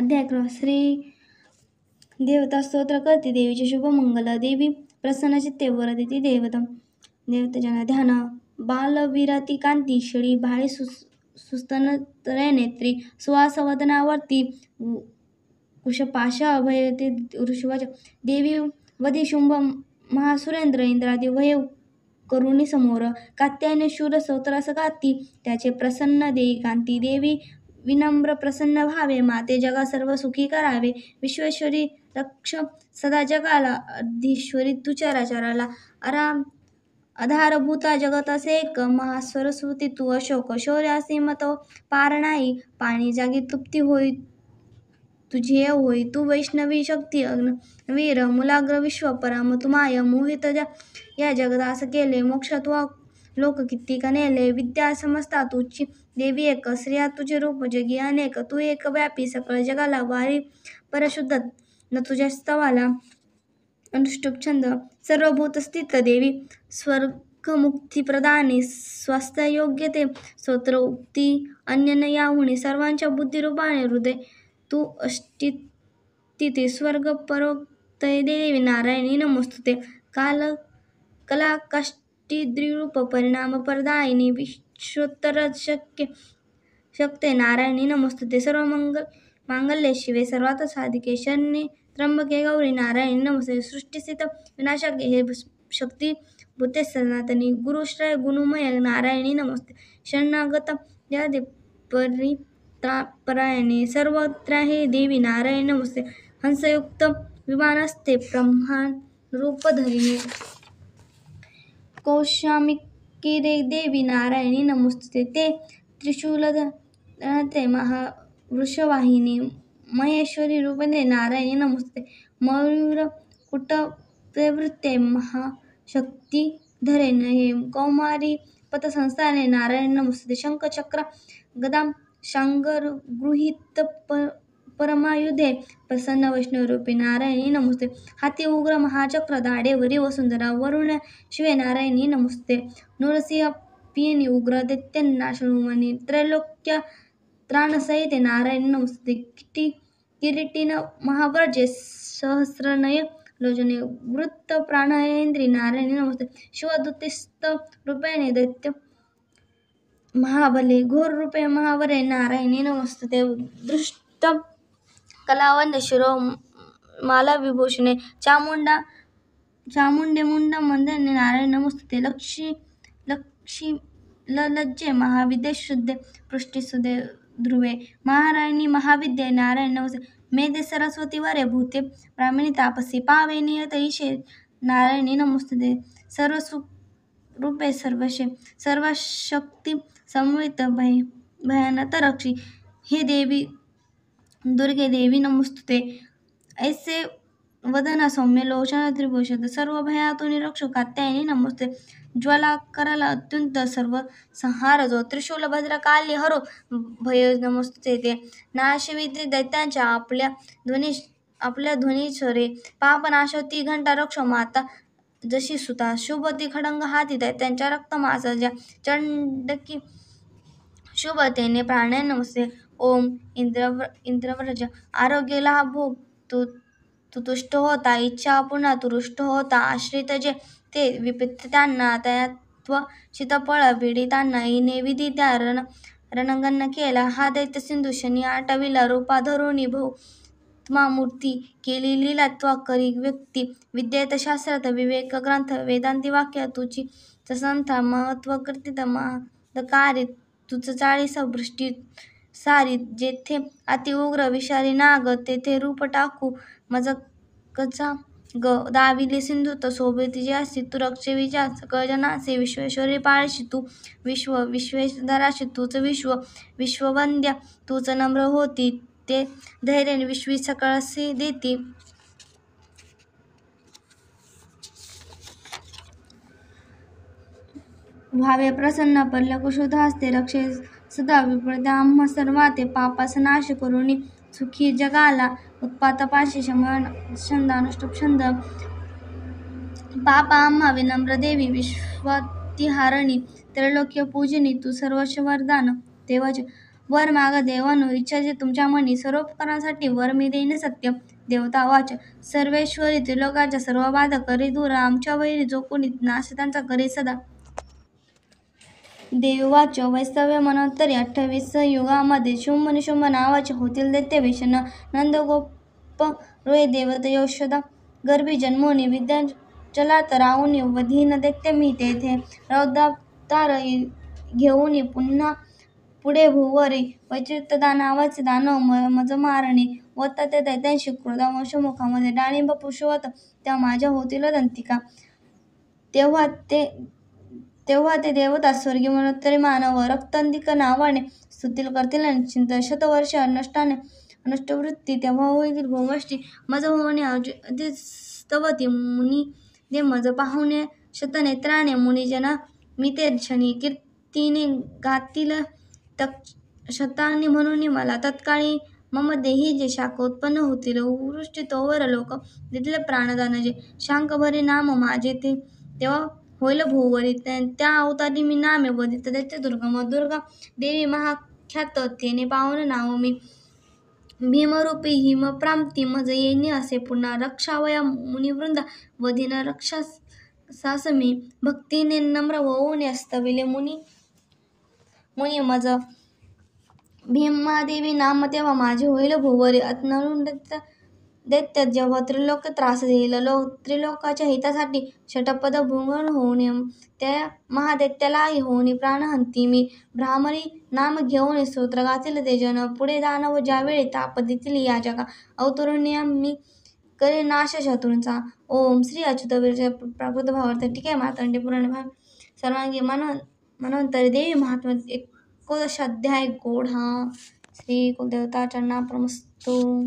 अध्याय श्री देवता स्तोत्र करते देवीचे शुभमंगल. देवी प्रसन्न चित्ते वर देती देवताजन ध्यान. बालविरती कांती शिळी भाळी सुस्तनत्र नेत्री सुवास वदनावर्ती कुशपाशा अभयते ऋषिवाच. देवी वदी शुंभ महासुरेंद्र इंद्रादी वय करुणी समोर. कात्यायन शूर स्तोत्रास गाती त्याचे प्रसन्न देई कांती. देवी विनम्र प्रसन्न भावे माते जगा सर्व सुखी करावे. विश्वेश्वरी रक्ष सदा जगाला अधीश्वरी तू चराचराला. आधारभूता जगतासे एक महासरस्वती तू अशोक शौर्यासी मत पार नाही. पाणी जागी तृप्ती होई तुझे होई तू वैष्णवी शक्ती अग्नवीर मुलाग्र विश्व पराम तू माय मोहित या जगदास केले मोक्ष तू लोक किती कनेले. विद्या समजता तुझी देवी एक स्त्रिया तुझे रूप जगी अनेक. तू एक व्यापी सकळ जगाला वारी परशुद्ध न तुझ्या स्तवाला अनुष्टुप छंद. सर्वभूत स्थित देवी स्वर्गमुक्ती प्रदानी स्वास्थ्य योग्य ते स्तोत्र उक्ती अन्य न याहुनी. सर्वांच्या बुद्धिरूपाने हृदय तू अष्टिती स्वर्ग परोक्तये देवी नारायणी नमोस्तुते. कला काष्टी द्विरूप परिणाम प्रदायिनी विश्वोत्तर शक्ते नारायणी नमोस्तुते. सर्व मांगल्ये शिवे सर्वार्थ साधिके शरण्ये त्र्यंबके गौरी नारायणी नमोस्तुते. सृष्टिस्थिती विनाशके हे शक्ती भूते सनातनी गुरुश्रय गुणमय नारायणी नमोस्तुते. शरणागत जगदे परित्राणपरायणे सर्वत्र हे देवी नारायणी नमोस्तुते. हंसयुक्त विमानस्थे ब्रह्मांड रूप धरिणे कौशाम्बिके देवी नारायणी नमोस्तुते. ते त्रिशूलधरे महावृषवाहिनी महेश्वरी रूपिणे नारायणी नमोस्तुते. मयूरकुटप्रवृत्ते महाशक्ती धरे हे कौमारी पथसंस्थाने नारायणी नमोस्तुते. शंख चक्र गदा शांगगृहीत परमायुधे प्रसन्न वैष्णवरूपी नारायणी नमोस्तुते. हाती उग्र महाचक्र दाढे वरी वसुंधरा वरुण शिवे नारायणी नमोस्तुते. नृसिंह पियनी उग्र दैत्यनाशनमणी त्रैलोक्य त्राणसहिते नारायणी नमोस्तुते. किरीटिन महाव्रजे सहस्रनयन लोचने वृत्त प्राणहेंद्री नारायणी नमोस्तुते. शिवदूतस्थ रूपेणे दैत्य महाबले घोर रूपे महावरे नारायणी नमोस्तुते. दृष्ट कलावंद शिरो मालाविभूषणे चामुंडे मुंड मंदने नारायणी नमोस्तुते. लज्जे महाविद्ये शुद्धे पृष्ठसुधे ध्रुवे महाराणी महाविद्ये नारायणी नमोस्तुते. मेधे सरस्वती वरे भूते ब्राह्मणी तापसी पावे नियत ईशे नारायणी नमोस्तुते. सर्वरूपे सर्वशे सर्वशक्ती समन्वित भयानत रक्षी हे देवी दुर्गे देवी नमोस्तुते. ऐसे वदन सौम्य लोचन त्रिभुषद सर्व भयातून रक्षो कात्यायनी नमोस्तुते. ज्वालाकराला अत्युंत सर्व संहार जो त्रिशूल भद्र काली हरो भय नमोस्तुते. ते नाशवित्री दैत्यांच्या आपल्या ध्वनीश्वरे पापनाशवती घंटा रक्षो माता जशी सुता शुभती खडंग हाती दैत्यांच्या रक्तमास ज्या चंडकी शुभतेने प्राणाय नमस्ते. ओम इंद्रव्रज आरोग्य लाभो तू तुष्ट होता इच्छा पुन्हा तू रुष्ट होता. आश्रित जे ते विपित त्यांना तयात्व शीतफळ पीडितांना इने विधी त्या रणगण केला. हा दैत्य सिंधू शनी आटविला रूपा धरुणी भौत्मामूर्ती केली लीला त्वा करी व्यक्ती. विद्येत शास्त्रात विवेक ग्रंथ वेदांती वाक्य तुझी संथा महत्व कीर्तित महत्कारी तुझ 40 भ्रष्टी सारी. जेथे अति उग्र विषारी नाग तेथे रूप टाकू मजकचा दाविले सिंधुत शोभित ज्यासी तू रक्षविजा सकळ जनासी. विश्वेश्वरी पाळशी तू विश्व विश्वेश्वराशी तूच विश्व विश्ववंद्या तूच नम्र होती ते धैर्याने विश्वी सकळसी देती. व्हावे प्रसन्न पल्ल कुशुध हस्ते रक्षे सदा विप्रत्या आम्हा सर्वा ते पापास नाश करुणी सुखी जगाला. उत्पात पाशी शमन छंद अनुष्टुप छंद. पापा आम्हा विनम्र देवी विश्वातिहारिणी त्रैलोक्य पूजिनी तू सर्वस्व वरदान तेवच. वर मागा देवानो, इच्छा जे तुमच्या मनी, सर्वोपकारांसाठी वर मी देईन सत्य. देवता वाच, सर्वेश्वरी त्रिलोकाच्या सर्व बाधा करी दूर, आमच्या वैरी जो कोणी नाश त्यांचा करी सदा. देवी वाच, वैस्तव्य मनोत्तरी 28 युगामध्ये शुंभ निशुंभ नावाचे होतील दैत्य भीषण. नंदगोप रोय देवत यशोदा गर्भी जन्मोनी, विद्याचलात राहुनी वधीन दैत्य मी तेथे. रौद्रावतार घेऊनी पुन्हा पुढे भूवरी, वैचित्रदा नावाचे दानव मज मारणी. होता ते दैत्यांशी क्रोधा वंशमुखामध्ये, डाळिंब पुष्पवत त्या माझ्या होतील दंतिका. तेव्हा ते देवता स्वर्गी मनोत्तरी मानव, रक्तांतिक नावाने स्तुती करतील निश्चिंत. शतवर्ष अनष्टवृत्ती तेव्हा होईल भोगष्टी, मज होणे अधिस्तवती मुनी दे मज पाहुणे शतनेत्राने. मुनिजना मी ते क्षणी कीर्तीने गातील शतानी, म्हणून मला तत्काळी मम देही जे शाख उत्पन्न होतील. वृष्टी तोवर लोक देतील प्राणदान, जे शांख भरी नाम माझे ते तेव्हा होईल भूवरी. त्या अवतारी मी नामे वदित दैत्य दुर्गम. दुर्गा देवी महाख्यात तेने पावन नाव मी, भीमरूपी हिमप्रांती मज येणे असे पुन्हा. रक्षावया मुनिवृंदा वधीन रक्षासास मी, भक्तीने नम्र होऊन स्तविले मुनी मज. भीमादेवी नाम तेव्हा माझे होईल भूवरी. नरून दैत्य जेव्हा त्रिलोक त्रास देईल, त्रिलोकाच्या हितासाठी षटपद भंगन होऊन, त्या महादैत्यालाही होऊन प्राणहंती मी. भ्रामरी नाम घेऊन स्तोत्र गातील ते जन, पुढे दानव ज्यावेळी ताप देतील या जगा. अवतरून मी करे नाश शत्रूंचा. ओम श्री अच्युत वीर प्राकृत भावार्थ टीके मार्तंड पुराण भाग सर्वांगी मनवंतरी देवी महात्म्य 11 अध्याय गौड. श्री कुलदेवता चरणार्पणमस्तु.